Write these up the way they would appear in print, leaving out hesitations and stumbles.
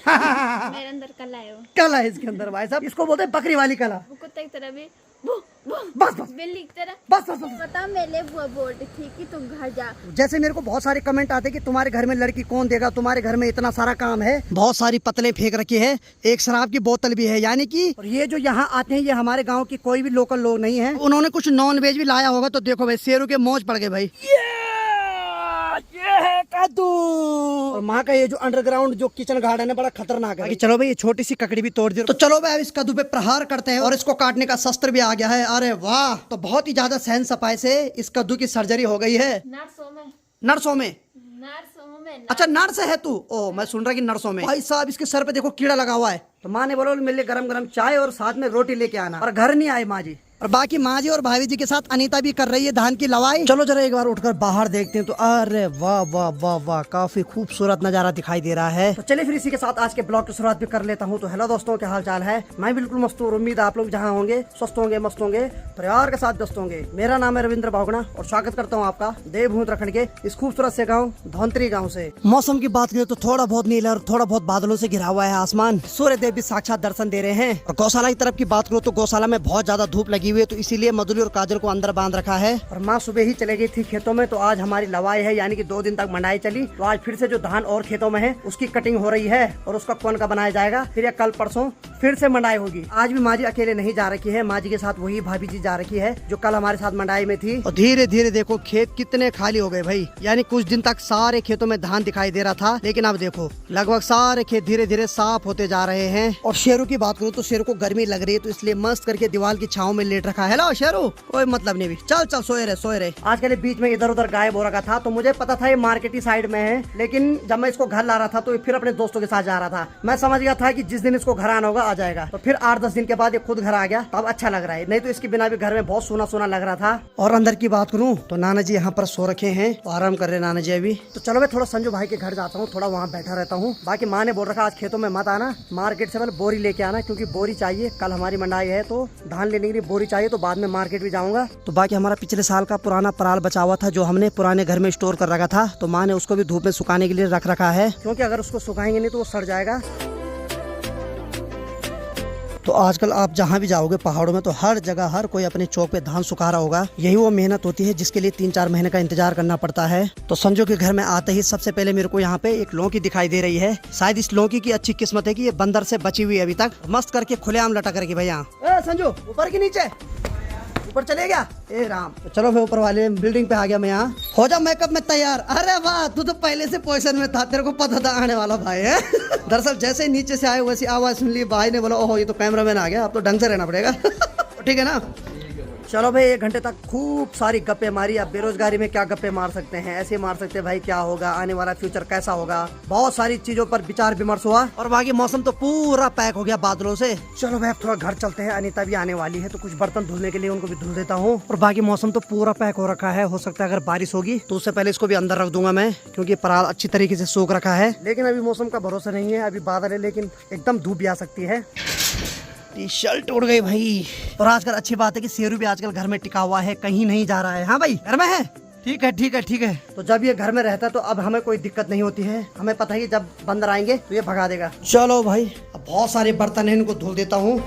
मेरे अंदर कला है, वो कला है इसके अंदर भाई साहब, इसको बोलते हैं बकरी वाली कला। वो कुत्ते की तरह भी बस बस बिल्ली की तरह। बस। पता मेरे बुआ बोल रही थी कि तुम घर जा। जैसे मेरे को बहुत सारे कमेंट आते कि तुम्हारे घर में लड़की कौन देगा, तुम्हारे घर में इतना सारा काम है, बहुत सारी पतले फेंक रखी है, एक शराब की बोतल भी है, यानी कि और ये जो यहाँ आते हैं ये हमारे गांव की कोई भी लोकल लोग नहीं है। उन्होंने कुछ नॉन वेज भी लाया होगा, तो देखो भाई शेरों के मौज पड़ गए भाई। ये है कद्दू। और माँ का ये जो अंडरग्राउंड जो किचन गार्डन है बड़ा खतरनाक है। चलो भाई ये छोटी सी ककड़ी भी तोड़ दी, तो चलो भाई अब इस कद्दू पे प्रहार करते हैं और इसको काटने का शस्त्र भी आ गया है। अरे वाह, तो बहुत ही ज्यादा सहन सफाई से इस कद्दू की सर्जरी हो गई है। नर्सों में अच्छा नर्स है तू? ओ मैं सुन रहा कि नर्सों में। भाई साहब इसके सर पे देखो कीड़ा लगा हुआ है, तो माँ ने बोला मेरे लिए गरम गरम चाय और साथ में रोटी लेके आना, और घर नहीं आए माँ जी। और बाकी माँ जी और भाभी जी के साथ अनीता भी कर रही है धान की लवाई। चलो जरा एक बार उठकर बाहर देखते हैं। तो अरे वाह वाह वाह वाह, काफी खूबसूरत नजारा दिखाई दे रहा है। तो चलिए फिर इसी के साथ आज के ब्लॉग की शुरुआत भी कर लेता हूँ। तो हेलो दोस्तों, क्या हाल चाल है? मैं बिल्कुल मस्त हूँ, उम्मीद आप लोग जहाँ होंगे स्वस्थ होंगे, मस्त होंगे, परिवार के साथ व्यस्त होंगे। मेरा नाम है रविंद्र बागुणा और स्वागत करता हूँ आपका देवभूमि उत्तराखंड के इस खूबसूरत से गाँव धौंतरी गाँव से। मौसम की बात करें तो थोड़ा बहुत नीला और थोड़ा बहुत बादलों से घिरा हुआ है आसमान। सूर्य देव भी साक्षात दर्शन दे रहे हैं। और गौशाला की तरफ की बात करो तो गौशाला में बहुत ज्यादा धूप लगी हुई है, तो इसीलिए मधुली और काजल को अंदर बांध रखा है। और माँ सुबह ही चले गई थी खेतों में, तो आज हमारी लवाई है, यानी कि 2 दिन तक मंडाई चली। तो आज फिर से जो धान और खेतों में है उसकी कटिंग हो रही है और उसका कौन का बनाया जाएगा। फिर या कल परसों फिर से मंडाई होगी। आज भी माँ जी अकेले नहीं जा रखी है, माँ जी के साथ वही भाभी जी जा रखी है जो कल हमारे साथ मंडाई में थी। और धीरे धीरे देखो खेत कितने खाली हो गए भाई, यानी कुछ दिन तक सारे खेतों में धान दिखाई दे रहा था, लेकिन अब देखो लगभग सारे खेत धीरे धीरे साफ होते जा रहे हैं। और शेरों की बात करूँ तो शेरों को गर्मी लग रही है, तो इसलिए मस्त करके दीवार की छाव में लेट रखा है। हेलो शेरू, कोई मतलब नहीं भी, चल चल सोए रहे। आज के बीच में इधर उधर गायब हो रखा था, तो मुझे पता था ये मार्केटी साइड में है, लेकिन जब मैं इसको घर ला रहा था तो फिर अपने दोस्तों के साथ जा रहा था। मैं समझ गया था कि जिस दिन इसको घर आना होगा आ जाएगा। तो फिर 8-10 दिन के बाद ये खुद घर आ गया, तब अच्छा लग रहा है, नहीं तो इसके बिना भी घर में बहुत सोना सोना लग रहा था। और अंदर की बात करूँ तो नाना जी यहाँ पर सो रखे हैं, तो आराम कर रहे नाना जी अभी। तो चलो मैं थोड़ा संजू भाई के घर जाता हूँ, थोड़ा वहाँ बैठा रहता हूँ। बाकी माँ ने बोल रखा आज खेतों में मत आना, मार्केट से पहले बोरी लेके आना, क्योंकि बोरी चाहिए। कल हमारी मंडाई है तो धान लेने के लिए बोरी चाहिए, तो बाद में मार्केट भी जाऊंगा। तो बाकी हमारा पिछले साल का पुराना पराल बचा हुआ था जो हमने पुराने घर में स्टोर कर रखा था, तो माँ ने उसको भी धूप में सुखाने के लिए रख रखा है, क्योंकि अगर उसको सुखाएंगे नहीं तो वो सड़ जाएगा। तो आजकल आप जहाँ भी जाओगे पहाड़ों में, तो हर जगह हर कोई अपने चौक पे धान सुखा रहा होगा। यही वो मेहनत होती है जिसके लिए 3-4 महीने का इंतजार करना पड़ता है। तो संजू के घर में आते ही सबसे पहले मेरे को यहाँ पे एक लौकी दिखाई दे रही है। शायद इस लौकी की अच्छी किस्मत है कि ये बंदर से बची हुई है अभी तक, मस्त करके खुलेआम लटक रही भैया। संजू ऊपर की नीचे, ऊपर चले गया? ए राम, तो चलो मैं ऊपर वाले बिल्डिंग पे आ गया मैं। यहाँ हो जा मेकअप में तैयार। अरे वाह, तू तो पहले से पोजीशन में था, तेरे को पता था आने वाला भाई है। दरअसल जैसे ही नीचे से आए वैसी आवाज सुन ली, भाई ने बोला ओहो ये तो कैमरामैन आ गया, अब तो ढंग से रहना पड़ेगा। ठीक है ना? चलो भाई 1 घंटे तक खूब सारी गप्पे मारी। अब बेरोजगारी में क्या गप्पे मार सकते हैं, ऐसे मार सकते हैं भाई क्या होगा, आने वाला फ्यूचर कैसा होगा, बहुत सारी चीजों पर विचार विमर्श हुआ। और बाकी मौसम तो पूरा पैक हो गया बादलों से। चलो भाई अब थोड़ा घर चलते हैं, अनीता भी आने वाली है, तो कुछ बर्तन धुलने के लिए उनको भी धुल देता हूँ। और बाकी मौसम तो पूरा पैक हो रखा है, हो सकता है अगर बारिश होगी तो उससे पहले इसको भी अंदर रख दूंगा मैं, क्योंकि पराल अच्छी तरीके से सूख रखा है। लेकिन अभी मौसम का भरोसा नहीं है, अभी बादल है लेकिन एकदम धूप भी आ सकती है। टी शर्ट उड़ गई भाई। और आजकल अच्छी बात है कि शेरू भी आजकल घर में टिका हुआ है, कहीं नहीं जा रहा है। हाँ भाई घर में है, ठीक है ठीक है ठीक है। तो जब ये घर में रहता है तो अब हमें कोई दिक्कत नहीं होती है, हमें पता है कि जब बंदर आएंगे तो ये भगा देगा। चलो भाई अब बहुत सारे बर्तन है, इनको धुल देता हूँ।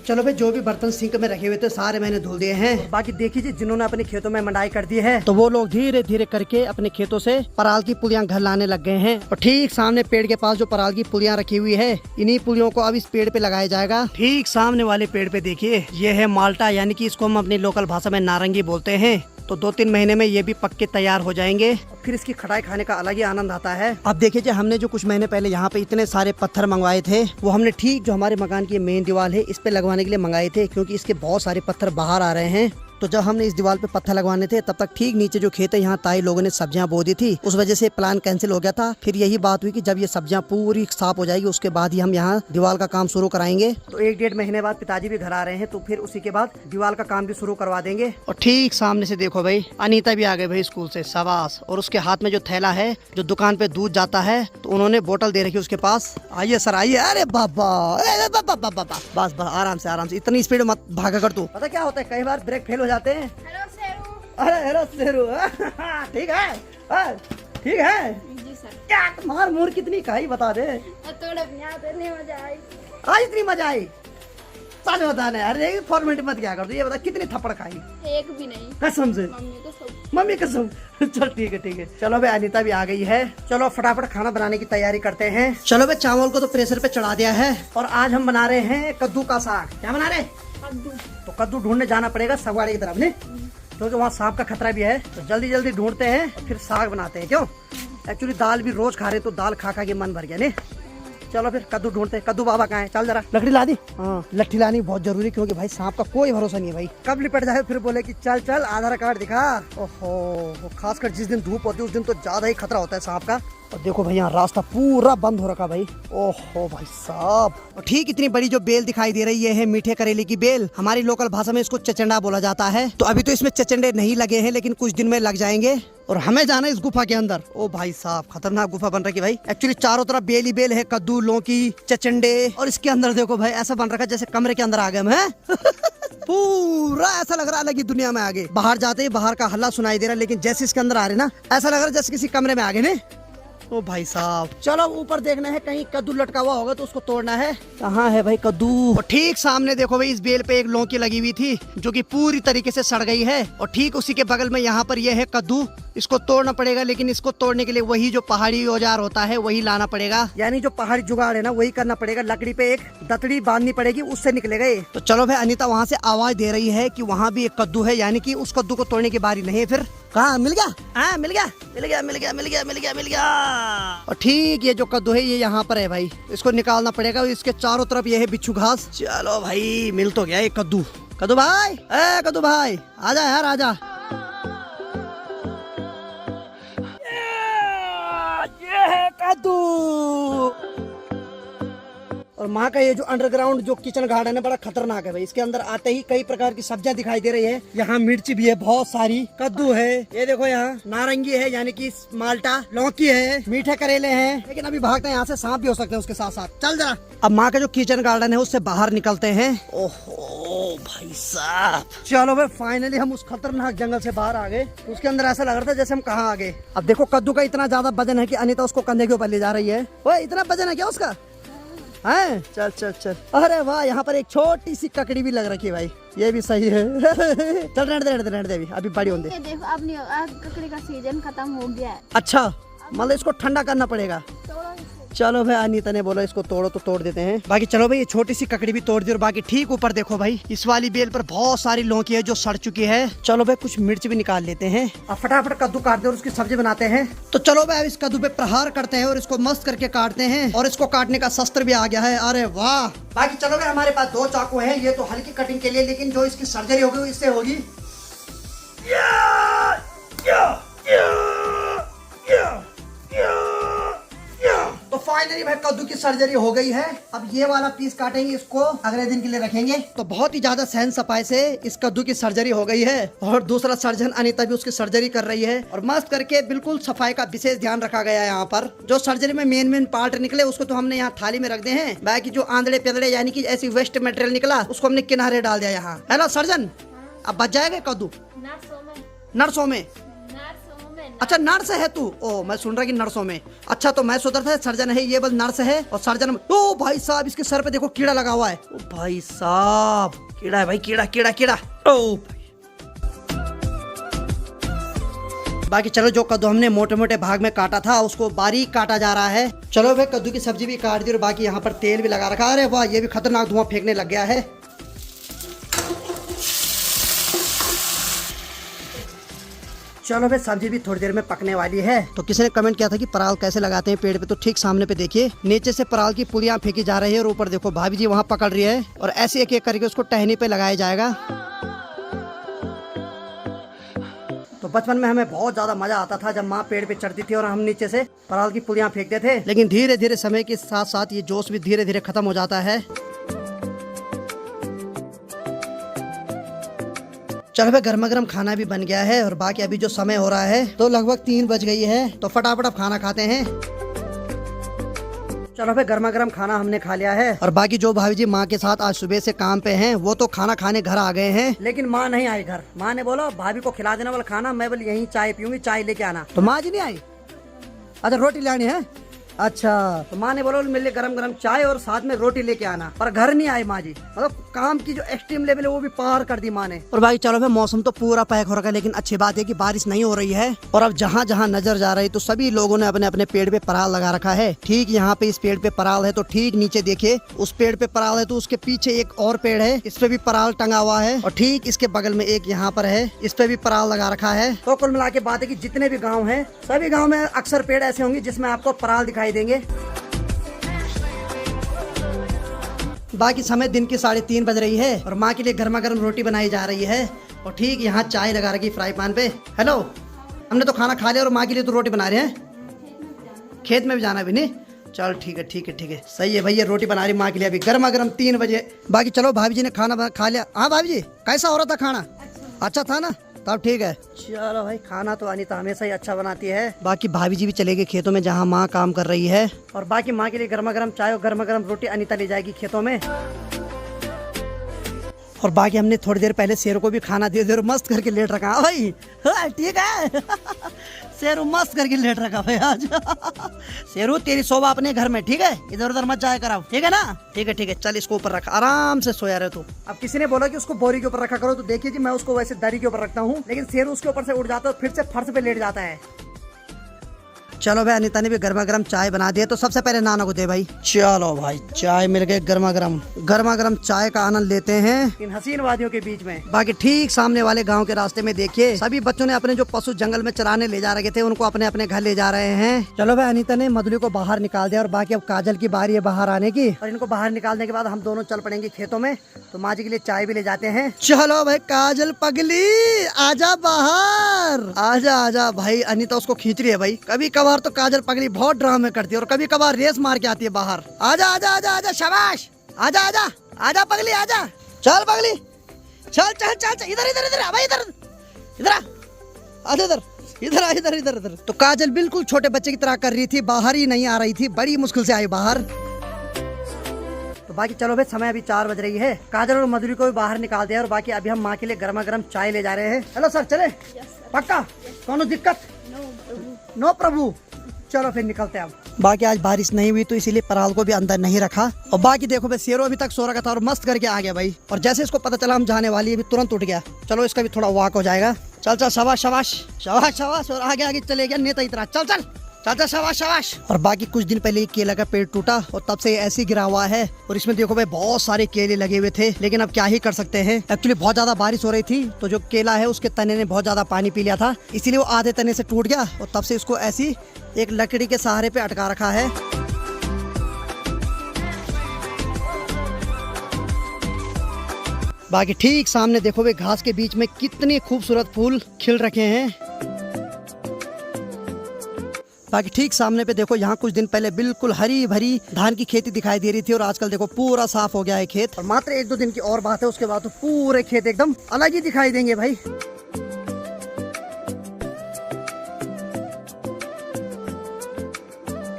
चलो भाई जो भी बर्तन सिंक में रखे हुए थे सारे मैंने धुल दिए हैं। बाकी देखिए जिन्होंने अपने खेतों में मंडाई कर दी है, तो वो लोग धीरे धीरे करके अपने खेतों से पराल की पुलियां घर लाने लग गए हैं। और ठीक सामने पेड़ के पास जो पराल की पुलियां रखी हुई है, इन्हीं पुलियों को अब इस पेड़ पे लगाया जाएगा। ठीक सामने वाले पेड़ पे देखिए, ये है माल्टा, यानी कि इसको हम अपनी लोकल भाषा में नारंगी बोलते हैं। तो 2-3 महीने में ये भी पक के तैयार हो जाएंगे, फिर इसकी खटाई खाने का अलग ही आनंद आता है। अब देखिए हमने जो कुछ महीने पहले यहाँ पे इतने सारे पत्थर मंगवाए थे, वो हमने ठीक जो हमारे मकान की मेन दीवार है इस पे लगवाने के लिए मंगाए थे, क्योंकि इसके बहुत सारे पत्थर बाहर आ रहे हैं। तो जब हमने इस दीवार पे पत्थर लगवाने थे तब तक ठीक नीचे जो खेत है यहाँ ताई लोगों ने सब्जियां बो दी थी, उस वजह से प्लान कैंसिल हो गया था। फिर यही बात हुई कि जब ये सब्जियां पूरी साफ हो जाएगी उसके बाद ही हम यहाँ दीवार का काम शुरू कराएंगे। तो 1-1.5 महीने बाद पिताजी भी घर आ रहे हैं, तो फिर उसी के बाद दीवार का काम भी शुरू करवा देंगे। और ठीक सामने से देखो भाई अनीता भी आ गई भाई स्कूल से, शाबाश। और उसके हाथ में जो थैला है जो दुकान पे दूध जाता है, तो उन्होंने बोतल दे रखी उसके पास। आइए सर आइए। अरे बाबा बस बस आराम से, इतनी स्पीड मत भागा कर तू। पता क्या होता है, कई बार ब्रेक फेल हो जाते हैं। हेलो शेरू। अरे हेलो शेरू, ठीक है ठीक है। जी सर। क्या मार मूर कितनी खाई बता दे। और तोड़ अपने हाथ नहीं मजा आई। आज इतनी मजा आई सच बताने यार, ये फॉर्मेलिटी मत क्या कर दो। ये बता कितनी थप्पड़ खाई? एक भी नहीं, कसम से। मम्मी को सब। मम्मी कसम। चल ठीक है ठीक है। चलो भाई अनीता भी आ गई है, चलो फटाफट खाना बनाने की तैयारी करते हैं। चलो भाई चावल को तो प्रेशर पे चढ़ा दिया है और आज हम बना रहे हैं कद्दू का साग। क्या बना रहे? कद्दू। तो कद्दू ढूंढने जाना पड़ेगा सगवाड़े की तरफ ने, क्योंकि वहाँ सांप का खतरा भी है। तो जल्दी जल्दी ढूंढते हैं फिर साग बनाते हैं। क्यों? एक्चुअली दाल भी रोज खा रहे तो दाल खा खा के मन भर गया ने। चलो फिर कद्दू ढूंढते हैं। कद्दू बाबा कहाँ है? चल जरा लकड़ी ला दी। हाँ लट्ठी लानी बहुत जरूरी, क्योंकि भाई सांप का कोई भरोसा नहीं है भाई, कब लिपट जाए फिर बोले कि चल चल आधार कार्ड दिखा। ओहो, खासकर जिस दिन धूप होती है उस दिन तो ज्यादा ही खतरा होता है सांप का। और देखो भाई यहाँ रास्ता पूरा बंद हो रखा भाई। ओहो भाई साहब। और ठीक इतनी बड़ी जो बेल दिखाई दे रही है मीठे करेले की बेल, हमारी लोकल भाषा में इसको चचंडा बोला जाता है। तो अभी तो इसमें चचंडे नहीं लगे हैं, लेकिन कुछ दिन में लग जाएंगे और हमें जाना है इस गुफा के अंदर। ओ भाई साहब खतरनाक गुफा बन रखी भाई। एक्चुअली चारों तरफ बेल ही बेल है, कद्दू लौकी चचंडे, और इसके अंदर देखो भाई ऐसा बन रखा है जैसे कमरे के अंदर आ गए हम हैं। पूरा ऐसा लग रहा है अलग ही दुनिया में आगे। बाहर जाते ही बाहर का हल्ला सुनाई दे रहा है, लेकिन जैसे इसके अंदर आ रहे ना ऐसा लग रहा है जैसे किसी कमरे में आ गए ने। ओ भाई साहब चलो ऊपर देखना है, कहीं कद्दू लटका हुआ होगा तो उसको तोड़ना है। कहाँ है भाई कद्दू? और ठीक सामने देखो भाई इस बेल पे एक लौकी लगी हुई थी जो कि पूरी तरीके से सड़ गई है, और ठीक उसी के बगल में यहाँ पर यह है कद्दू। इसको तोड़ना पड़ेगा, लेकिन इसको तोड़ने के लिए वही जो पहाड़ी औजार होता है वही लाना पड़ेगा, यानी जो पहाड़ी जुगाड़ है ना वही करना पड़ेगा। लकड़ी पे एक दतड़ी बांधनी पड़ेगी, उससे निकलेगा ये। तो चलो भाई अनीता वहाँ से आवाज दे रही है कि वहाँ भी एक कद्दू है, यानी कि उस कद्दू को तोड़ने की बारी नहीं है। फिर कहाँ मिल गया? हाँ मिल गया मिल गया मिल गया मिल गया मिल गया मिल गया। और ठीक ये जो कद्दू है ये यहाँ पर है भाई, इसको निकालना पड़ेगा। इसके चारों तरफ ये है बिच्छू घास। चलो भाई मिल तो गया ये कद्दू। कद्दू भाई, ए कद्दू भाई आजा यार आजा। ये है कद्दू। और माँ का ये जो अंडरग्राउंड जो किचन गार्डन है बड़ा खतरनाक है भाई। इसके अंदर आते ही कई प्रकार की सब्जियां दिखाई दे रही है। यहाँ मिर्ची भी है बहुत सारी, कद्दू है, ये देखो यहाँ नारंगी है यानी कि माल्टा, लौकी है, मीठे करेले हैं। लेकिन अभी भागते हैं यहाँ से, सांप भी हो सकते हैं उसके साथ साथ। चल जरा अब माँ का जो किचन गार्डन है उससे बाहर निकलते हैं। ओहो भाई साहब चलो भाई फाइनली हम उस खतरनाक जंगल से बाहर आ गए। उसके अंदर ऐसा लग रहा था जैसे हम कहाँ आ गए। अब देखो कद्दू का इतना ज्यादा वजन है कि अनीता उसको कंधे के ऊपर ले जा रही है। वो इतना वजन है क्या उसका? हैं? चल चल चल। अरे वाह यहाँ पर एक छोटी सी ककड़ी भी लग रखी है भाई, ये भी सही है। चल रहने दे अभी बड़ी होने दे। ये देखो अब नहीं होगा, ककड़ी का सीजन खत्म हो गया है। अच्छा मतलब इसको ठंडा करना पड़ेगा। तोड़ो इसे। चलो भाई अनीता ने बोला इसको तोड़ो तो तोड़ देते हैं। बाकी चलो भाई ये छोटी सी ककड़ी भी तोड़ दी। और बाकी ठीक ऊपर देखो भाई इस वाली बेल पर बहुत सारी लौकी है जो सड़ चुकी है। चलो भाई कुछ मिर्च भी निकाल लेते हैं। अब फटाफट कद्दू काटते हैं और उसकी सब्जी बनाते हैं। तो चलो भाई अब इस कद्दू पे प्रहार करते हैं और इसको मस्त करके काटते हैं। और इसको काटने का शस्त्र भी आ गया है। अरे वाह। बाकी चलो भाई हमारे पास 2 चाकू है, ये तो हल्की कटिंग के लिए, लेकिन जो इसकी सर्जरी होगी वो इससे होगी। तो फाइनली भाई कद्दू की सर्जरी हो गई है। अब ये वाला पीस काटेंगे, इसको अगले दिन के लिए रखेंगे। तो बहुत ही ज्यादा सहन सफाई से इस कद्दू की सर्जरी हो गई है। और दूसरा सर्जन अनीता भी उसकी सर्जरी कर रही है और मस्त करके बिल्कुल सफाई का विशेष ध्यान रखा गया है। यहाँ पर जो सर्जरी में मेन पार्ट निकले उसको तो हमने यहाँ थाली में रख दे हैं। बाकी जो आंधड़े पेदड़े यानी कि ऐसी वेस्ट मटेरियल निकला उसको हमने किनारे डाल दिया यहाँ। है ना सर्जन? अब बच जाएगा कद्दू नर्सों में। अच्छा नर्स है तू? ओ मैं सुन रहा कि नर्सों में। अच्छा तो मैं सुधर था, सर्जन है ये, बस नर्स है। और सर्जन ओ भाई साहब इसके सर पे देखो कीड़ा लगा हुआ है। ओ भाई साहब कीड़ा है भाई, कीड़ा कीड़ा कीड़ा। ओ भाई। बाकी चलो जो कद्दू हमने मोटे मोटे भाग में काटा था उसको बारीक काटा जा रहा है। चलो भाई कद्दू की सब्जी भी काट दी और बाकी यहाँ पर तेल भी लगा रखा। अरे वाह ये भी खतरनाक धुआं फेंकने लग गया है। चलो भाई सब्जी भी थोड़ी देर में पकने वाली है। तो किसी ने कमेंट किया था कि पराल कैसे लगाते हैं पेड़ पे, तो ठीक सामने पे देखिए नीचे से पराल की पुलियां फेंकी जा रही है और ऊपर देखो भाभी जी वहाँ पकड़ रही है और ऐसे एक एक करके उसको टहनी पे लगाया जाएगा। तो बचपन में हमें बहुत ज्यादा मजा आता था जब माँ पेड़ पे चढ़ती थी और हम नीचे से पराल की पुलियां फेंकते थे। लेकिन धीरे धीरे समय के साथ साथ ये जोश भी धीरे धीरे खत्म हो जाता है। चलो भाई गर्मा गर्म खाना भी बन गया है और बाकी अभी जो समय हो रहा है तो लगभग 3 बज गई है। तो फटाफट अब खाना खाते हैं। चलो भाई गर्मा गर्म खाना हमने खा लिया है और बाकी जो भाभी जी माँ के साथ आज सुबह से काम पे हैं वो तो खाना खाने घर आ गए हैं। लेकिन माँ नहीं आई घर। माँ ने बोला भाभी को खिला देने वाला खाना, मैं बोली यहीं चाय पीऊंगी, चाय लेके आना। तो माँ जी नहीं आई? अच्छा रोटी लानी है। अच्छा तो माँ ने बोला मेरे लिए गरम गरम चाय और साथ में रोटी लेके आना, पर घर नहीं आई माँ जी। मतलब काम की जो एक्सट्रीम लेवल है वो भी पार कर दी माँ ने। और भाई चलो भाई मौसम तो पूरा पैक हो रखा है, लेकिन अच्छी बात है कि बारिश नहीं हो रही है। और अब जहाँ जहाँ नजर जा रही तो सभी लोगों ने अपने अपने पेड़ पे पराल लगा रखा है। ठीक यहाँ पे इस पेड़ पे पराल है तो ठीक नीचे देखिए उस पेड़ पे पराल है तो उसके पीछे एक और पेड़ है, इस पे भी पराल टंगा हुआ है। और ठीक इसके बगल में एक यहाँ पर है, इस पे भी पराल लगा रखा है। तो कुल मिला के बात है कि जितने भी गाँव है सभी गाँव में अक्सर पेड़ ऐसे होंगे जिसमें आपको पराल दिखाई देंगे। बाकी समय दिन की 3:30 बज रही है और माँ के लिए गर्मा गर्म रोटी बनाई जा रही है। और ठीक यहाँ चाय लगा रखी फ्राई पैन पे। हेलो, हमने तो खाना खा लिया और माँ के लिए तो रोटी बना रहे हैं। खेत में भी जाना भी नहीं। चल ठीक है ठीक है ठीक है, सही है भैया। रोटी बना रही माँ के लिए अभी गर्मा गर्म 3 बजे। बाकी चलो भाभी जी ने खाना खा लिया। हाँ भाभी जी कैसा हो रहा था खाना? अच्छा था ना, तब ठीक है। चलो भाई खाना तो अनीता हमेशा ही अच्छा बनाती है। बाकी भाभी जी भी चले गए खेतों में जहाँ माँ काम कर रही है। और बाकी माँ के लिए गर्मा गर्म चाय और गर्मा गर्म रोटी अनीता ले जाएगी खेतों में। और बाकी हमने थोड़ी देर पहले शेरों को भी खाना दे और मस्त करके लेट रखा। हाँ भाई हाँ, ठीक है शेरू मस्त करके लेट रखा भाई आज। शेरू तेरी शोभा अपने घर में, ठीक है, इधर उधर मत जाया कराओ, ठीक है ना? ठीक है ठीक है, चल इसको ऊपर रखा, आराम से सोया रहे तू। अब किसी ने बोला कि उसको बोरी के ऊपर रखा करो, तो देखिए जी मैं उसको वैसे दरी के ऊपर रखता हूँ, लेकिन शेरू उसके ऊपर से उठ जाता है और फिर से फर्श पे लेट जाता है। चलो भाई अनीता ने भी गर्मा गर्म चाय बना दिया, तो सबसे पहले नाना को दे भाई। चलो भाई चाय मिल गई गर्मा गर्म चाय का आनंद लेते हैं इन हसीन वादियों के बीच में। बाकी ठीक सामने वाले गांव के रास्ते में देखिए सभी बच्चों ने अपने जो पशु जंगल में चराने ले जा रहे थे उनको अपने अपने घर ले जा रहे हैं। चलो भाई अनीता ने मधुली को बाहर निकाल दिया और बाकी अब काजल की बारी है बाहर आने की। और इनको बाहर निकालने के बाद हम दोनों चल पड़ेंगे खेतों में, तो माँ जी के लिए चाय भी ले जाते हैं। चलो भाई काजल पगली आजा बाहर, आजा आजा भाई। अनीता उसको खींच रही है भाई। कभी कभार तो काजल पगली बहुत ड्रामे करती है और कभी कभार रेस मार के आती है बाहर। आजा आजा आजा आजा शाबाश, आजा आजा आजा पगली आजा, चल पगली चल चल चल चल, इधर इधर इधर भाई, इधर इधर आजा, इधर इधर आ, इधर इधर इधर। तो काजल बिल्कुल छोटे बच्चे की तरह कर रही थी, बाहर ही नहीं आ रही थी, बड़ी मुश्किल से आई बाहर। तो बाकी चलो भाई समय अभी 4 बज रही है, काजल और मधुरी को भी बाहर निकाल दिया और बाकी अभी हम माँ के लिए गर्मा गर्म चाय ले जा रहे हैं। हेलो सर चले? पक्का? कोनो दिक्कत? नो प्रभु। चलो फिर निकलते हैं अब। बाकी आज बारिश नहीं हुई तो इसीलिए पराल को भी अंदर नहीं रखा। और बाकी देखो भाई शेरों अभी तक सो रखा था और मस्त करके आ गया भाई। और जैसे इसको पता चला हम जाने वाली है भी तुरंत उठ गया। चलो इसका भी थोड़ा वॉक हो जाएगा। चल चल शाबाश शाबाश शाबाश शाबाश, और आगे आगे चले गया नेता इतना। चल चल चल चल शाबाश शाबाश। और बाकी कुछ दिन पहले केला का पेड़ टूटा और तब से ऐसे गिरा हुआ है। और इसमें देखो भाई बहुत सारे केले लगे हुए थे, लेकिन अब क्या ही कर सकते हैं। एक्चुअली बहुत ज्यादा बारिश हो रही थी तो जो केला है उसके तने ने बहुत ज्यादा पानी पी लिया था, इसीलिए वो आधे तने से टूट गया। और तब से इसको ऐसी एक लकड़ी के सहारे पे अटका रखा है। बाकी ठीक सामने देखो भाई घास के बीच में कितने खूबसूरत फूल खिल रखे हैं। बाकी ठीक सामने पे देखो यहाँ कुछ दिन पहले बिल्कुल हरी भरी धान की खेती दिखाई दे रही थी और आजकल देखो पूरा साफ हो गया है खेत। और मात्र 1-2 दिन की और बात है, उसके बाद तो पूरे खेत एकदम अलग ही दिखाई देंगे भाई।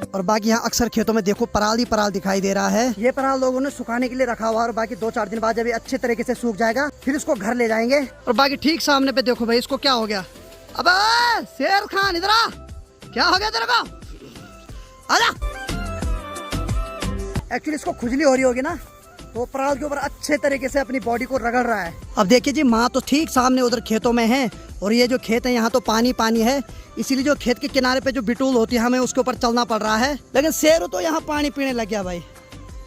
और बाकी यहाँ अक्सर खेतों में देखो पराल ही पराल दिखाई दे रहा है। ये पराल लोगों ने सुखाने के लिए रखा हुआ और बाकी 2-4 दिन बाद जब ये अच्छे तरीके से सूख जाएगा फिर इसको घर ले जाएंगे। और बाकी ठीक सामने पे देखो भाई इसको क्या हो गया। अब शेर खान इधर आ, क्या हो गया तेरे को? आजा। एक्चुअली इसको खुजली हो रही होगी ना, तो पराल के ऊपर अच्छे तरीके से अपनी बॉडी को रगड़ रहा है। अब देखिए जी माँ तो ठीक सामने उधर खेतों में है और ये जो खेत है यहाँ तो पानी पानी है, इसीलिए जो खेत के किनारे पे जो बिटूल होती है हमें उसके ऊपर चलना पड़ रहा है। लेकिन शेरू तो यहाँ पानी पीने लग गया भाई।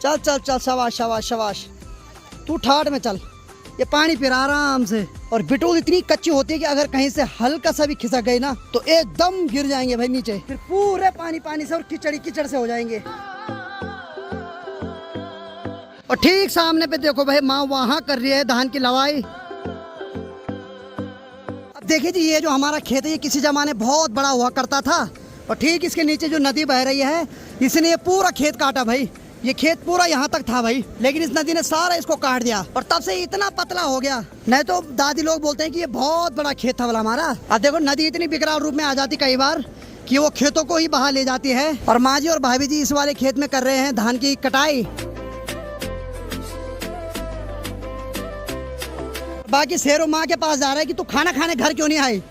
चल चल चल शाबाश शाबाश शाबाश, तू ठाट में चल, ये पानी पी रहा आराम से। और बिटूल इतनी कच्ची होती है कि अगर कहीं से हल्का सा भी खिसक गई ना तो एकदम गिर जाएंगे भाई नीचे, फिर पूरे पानी पानी से और कीचड़ से हो जाएंगे। और ठीक सामने पे देखो भाई माँ वहां कर रही है धान की लवाई। अब देखिए जी ये जो हमारा खेत है ये किसी जमाने बहुत बड़ा हुआ करता था और ठीक इसके नीचे जो नदी बह रही है इसने ये पूरा खेत काटा भाई। ये खेत पूरा यहाँ तक था भाई, लेकिन इस नदी ने सारा इसको काट दिया और तब से इतना पतला हो गया। नहीं तो दादी लोग बोलते हैं कि ये बहुत बड़ा खेत था वाला हमारा। अब देखो नदी इतनी बिकराल रूप में आ जाती कई बार कि वो खेतों को ही बहा ले जाती है। और माँ जी और भाभी जी इस वाले खेत में कर रहे हैं धान की कटाई। बाकी शेरों माँ के पास जा रहा है कि तू खाना खाने घर क्यों नहीं आई।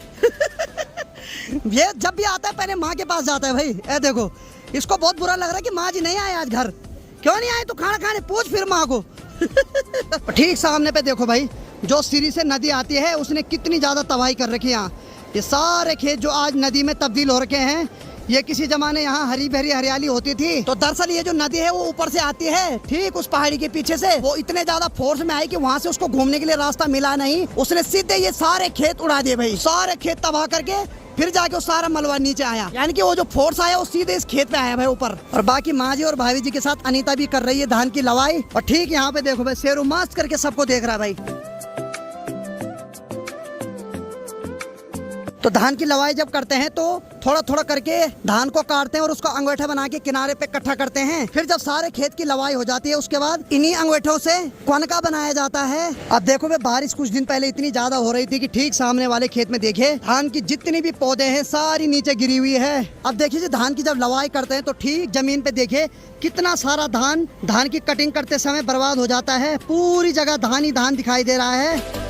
ये जब भी आता है पहले माँ के पास जाता है भाई। ए देखो, इसको बहुत बुरा लग रहा है कि माँ जी नहीं आए आज घर। क्यों नहीं आए? तो खाना खाने पूछ फिर माँ को। ठीक सामने पे देखो भाई, जो सीरी से नदी आती है उसने कितनी ज्यादा तबाही कर रखी है यहाँ। ये सारे खेत जो आज नदी में तब्दील हो रखे हैं, ये किसी जमाने यहाँ हरी भरी हरियाली होती थी। तो दरअसल ये जो नदी है वो ऊपर से आती है, ठीक उस पहाड़ी के पीछे से। वो इतने ज्यादा फोर्स में आई कि वहाँ से उसको घूमने के लिए रास्ता मिला नहीं, उसने सीधे ये सारे खेत उड़ा दिए भाई। सारे खेत तबाह करके फिर जाके वो सारा मलबा नीचे आया। यानी कि वो जो फोर्स आया वो सीधे इस खेत पे आया भाई ऊपर। और बाकी माँ जी और भाभी जी के साथ अनीता भी कर रही है धान की लवाई। और ठीक यहाँ पे देखो भाई, शेरू मस्त करके सबको देख रहा है भाई। तो धान की लवाई जब करते हैं तो थोड़ा थोड़ा करके धान को काटते हैं और उसको अंगूठा बना के किनारे पे इकट्ठा करते हैं। फिर जब सारे खेत की लवाई हो जाती है उसके बाद इन्हीं अंगूठों से क्वनका बनाया जाता है। अब देखो भाई, बारिश कुछ दिन पहले इतनी ज्यादा हो रही थी कि ठीक सामने वाले खेत में देखिए धान की जितनी भी पौधे हैं सारी नीचे गिरी हुई है। अब देखिए धान की जब लवाई करते हैं तो ठीक जमीन पे देखिए कितना सारा धान की कटिंग करते समय बर्बाद हो जाता है। पूरी जगह धान ही धान दिखाई दे रहा है।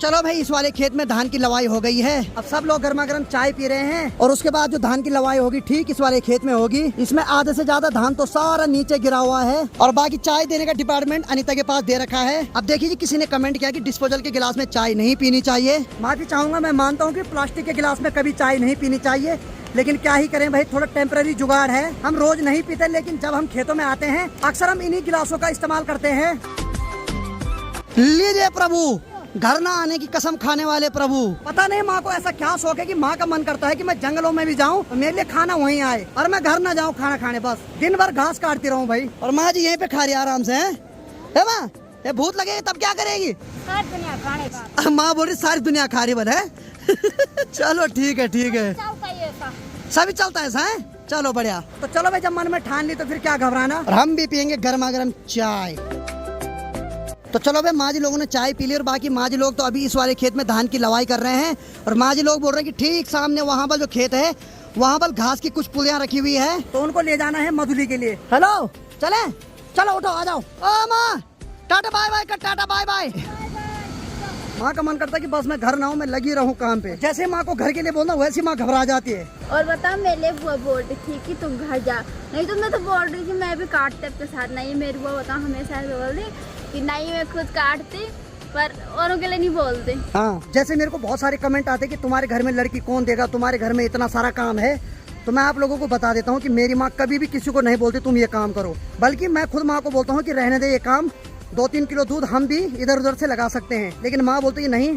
चलो भाई, इस वाले खेत में धान की लवाई हो गई है। अब सब लोग गर्मा गर्म चाय पी रहे हैं और उसके बाद जो धान की लवाई होगी ठीक इस वाले खेत में होगी। इसमें आधे से ज्यादा धान तो सारा नीचे गिरा हुआ है और बाकी चाय देने का डिपार्टमेंट अनीता के पास दे रखा है। अब देखिए किसी ने कमेंट किया कि डिस्पोजल के गिलास में चाय नहीं पीनी चाहिए। माफी चाहूंगा, मैं मानता हूँ कि प्लास्टिक के गिलास में कभी चाय नहीं पीनी चाहिए, लेकिन क्या ही करें भाई, थोड़ा टेम्पररी जुगाड़ है। हम रोज नहीं पीते, लेकिन जब हम खेतों में आते हैं अक्सर हम इन्हीं गिलासों का इस्तेमाल करते हैं। लीजिए प्रभु, घर ना आने की कसम खाने वाले प्रभु। पता नहीं माँ को ऐसा क्या शौक है कि माँ का मन करता है कि मैं जंगलों में भी जाऊँ और मेरे लिए खाना वहीं आए और मैं घर ना जाऊँ खाना खाने, बस दिन भर घास काटती रहूँ भाई। और माँ जी यहीं पे खा रही आराम से है माँ? ये भूत लगेगी तब क्या करेगी? सारी दुनिया खाने का। माँ बोल रही सारी दुनिया खा रही बन है। चलो ठीक है ठीक है, सभी चलता है ऐसा है। चलो बढ़िया। तो चलो भाई, जब मन में ठान ली तो फिर क्या घबराना। और हम भी पियेंगे गर्मा गर्म चाय। तो चलो भाई, माँ जी लोगों ने चाय पी ली और बाकी माँ जी लोग तो अभी इस वाले खेत में धान की लवाई कर रहे हैं। और माँ जी लोग बोल रहे हैं कि ठीक सामने वहाँ पर जो खेत है वहाँ पर घास की कुछ पुलियाँ रखी हुई है, तो उनको ले जाना है मधुली के लिए। हेलो, चले चलो उठो आ जाओ। ओ माँ, टाटा बाय बाय कर, टाटा बाय बाय। माँ का मन करता है कि बस मैं घर ना हूँ, मैं लगी रहूँ काम पे। जैसे माँ को घर के लिए बोलना वैसी माँ घबरा जाती है। और बता, मेरे बुआ बोल रही थी कि तुम घर जा, नहीं तो मैं तो बोल रही थी मैं भी काटते अपने साथ। नहीं, मेरी बुआ बता हमेशा बोल रही कि नहीं मैं खुद काटती, पर औरों के लिए नहीं बोलते। हाँ, जैसे मेरे को बहुत सारे कमेंट आते कि तुम्हारे घर में लड़की कौन देगा, तुम्हारे घर में इतना सारा काम है। तो मैं आप लोगों को बता देता हूँ कि मेरी माँ कभी भी किसी को नहीं बोलती तुम ये काम करो, बल्कि मैं खुद माँ को बोलता हूँ कि रहने दे ये काम, 2-3 किलो दूध हम भी इधर उधर से लगा सकते हैं। लेकिन माँ बोलती है नहीं,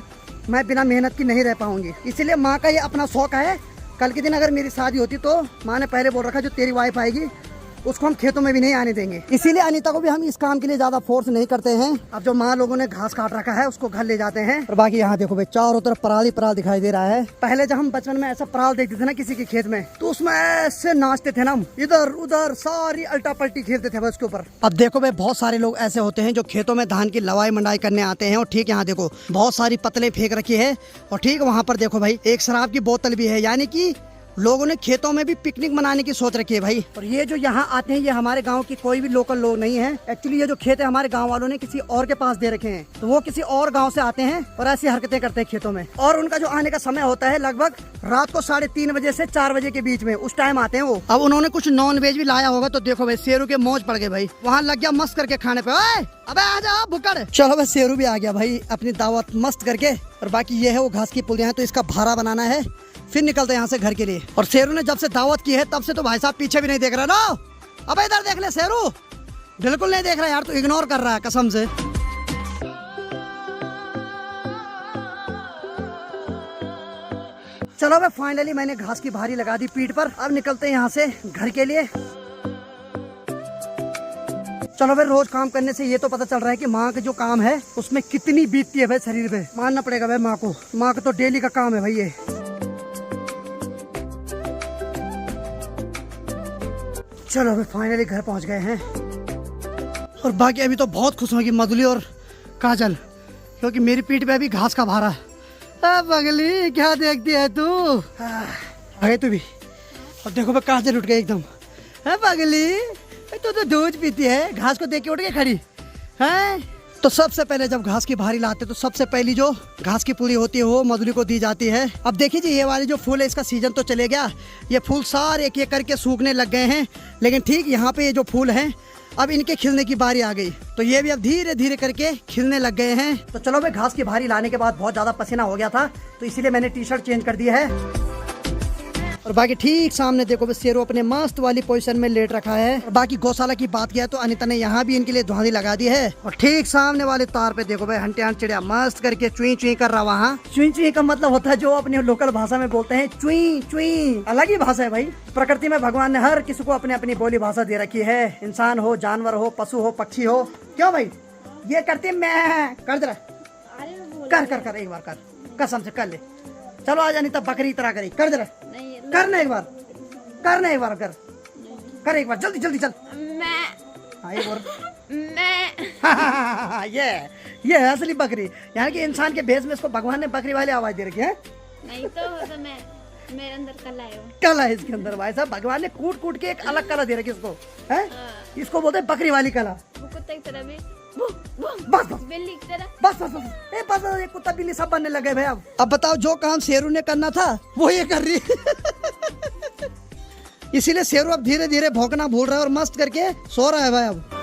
मैं बिना मेहनत की नहीं रह पाऊंगी। इसीलिए माँ का ये अपना शौक है। कल के दिन अगर मेरी शादी होती तो माँ ने पहले बोल रखा जो तेरी वाइफ आएगी उसको हम खेतों में भी नहीं आने देंगे। इसीलिए अनीता को भी हम इस काम के लिए ज्यादा फोर्स नहीं करते हैं। अब जो माँ लोगों ने घास काट रखा है उसको घर ले जाते हैं। और बाकी यहाँ देखो भाई, चारों तरफ पराल ही पराल दिखाई दे रहा है। पहले जब हम बचपन में ऐसा पराल देखते थे ना किसी के खेत में, तो उसमें ऐसे नाचते थे ना, हम इधर उधर सारी अल्टा पल्टी खेलते थे उसके ऊपर। अब देखो भाई, बहुत सारे लोग ऐसे होते हैं जो खेतों में धान की लवाई मंडाई करने आते हैं। और ठीक यहाँ देखो बहुत सारी पतले फेंक रखी है। और ठीक वहाँ पर देखो भाई, एक शराब की बोतल भी है। यानी कि लोगों ने खेतों में भी पिकनिक मनाने की सोच रखी है भाई। और ये जो यहाँ आते हैं ये हमारे गांव की कोई भी लोकल लोग नहीं है। एक्चुअली ये जो खेत है हमारे गांव वालों ने किसी और के पास दे रखे हैं, तो वो किसी और गांव से आते हैं और ऐसी हरकतें करते हैं खेतों में। और उनका जो आने का समय होता है लगभग रात को 3:30 बजे से 4 बजे के बीच में, उस टाइम आते हैं वो। अब उन्होंने कुछ नॉन वेज भी लाया होगा, तो देखो भाई शेरू के मौज पड़ गए भाई, वहाँ लग गया मस्त करके खाने पे। अबे आ जाओ भुक्कड़। चलो भाई, शेरू भी आ गया भाई अपनी दावत मस्त करके। और बाकी ये है वो घास की पुलियाँ, तो इसका भारा बनाना है, फिर निकलते हैं यहाँ से घर के लिए। और शेरू ने जब से दावत की है तब से तो भाई साहब पीछे भी नहीं देख रहा ना। अब इधर देख ले शेरू, बिल्कुल नहीं देख रहा यार, तो इग्नोर कर रहा है कसम से। चलो भाई, फाइनली मैंने घास की भारी लगा दी पीठ पर। अब निकलते हैं यहाँ से घर के लिए। चलो भाई, रोज काम करने से ये तो पता चल रहा है कि माँ का जो काम है उसमें कितनी बीतती है भाई शरीर पे। मानना पड़ेगा भाई माँ को, माँ का तो डेली का काम है भाई ये। चलो भाई, फाइनली घर पहुंच गए हैं। और बाकी अभी तो बहुत खुश होंगी मधुली और काजल, क्योंकि मेरी पीठ पे अभी घास का भारा। पगली क्या देखती है तू? आ गई तू भी। और देखो भाई, काजल उठ गई एकदम। पगली तू तो दूध पीती है, घास को देख के उठ के खड़ी है। तो सबसे पहले जब घास की भारी लाते तो सबसे पहली जो घास की पूरी होती है वो मजदूरी को दी जाती है। अब देखिए जी, ये वाले जो फूल है इसका सीजन तो चले गया, ये फूल सारे एक एक करके सूखने लग गए हैं, लेकिन ठीक यहाँ पे ये जो फूल हैं अब इनके खिलने की बारी आ गई। तो ये भी अब धीरे धीरे करके खिलने लग गए हैं। तो चलो भाई, घास की भारी लाने के बाद बहुत ज्यादा पसीना हो गया था, तो इसीलिए मैंने टी शर्ट चेंज कर दी है। और बाकी ठीक सामने देखो बस शेरू अपने मस्त वाली पोजीशन में लेट रखा है। और बाकी गौशाला की बात किया तो अनिता ने यहाँ भी इनके लिए धुआंधी लगा दी है। और ठीक सामने वाले तार पे देखो भाई, हंटियान चिड़िया मस्त करके चुई चुई कर रहा। वहाँ चुई चुई का मतलब होता है जो अपने लोकल भाषा में बोलते हैं चुई चुई, अलग ही भाषा है भाई। प्रकृति में भगवान ने हर किसी को अपनी अपनी बोली भाषा दे रखी है, इंसान हो, जानवर हो, पशु हो, पक्षी हो। क्यों भाई ये करते मैं कर दे रहा, कर एक बार कर, कसम से कर ले। चलो आज अनिता बकरी तरह करी, कर दे रहा, करना एक बार, करना एक बार, कर एक बार, जल्दी जल्दी चल। ये है असली बकरी, यानी कि इंसान के भेष में इसको भगवान ने बकरी वाली आवाज दे रखी है। नहीं तो मैं मेरे अंदर कला है, कला है इसके अंदर भाई साहब, भगवान ने कूट कूट के एक अलग कला दे रखी इसको है। इसको बोलते हैं बकरी वाली कला। कुत्ते की तरह भी, बस बस बिल्ली की तरह, बस ये कुत्ता बिल्ली सब बनने लगे भाई। अब बताओ, जो काम शेरू ने करना था वो ये कर रही इसीलिए शेरू अब धीरे धीरे भौंकना भूल रहा है और मस्त करके सो रहा है भाई अब।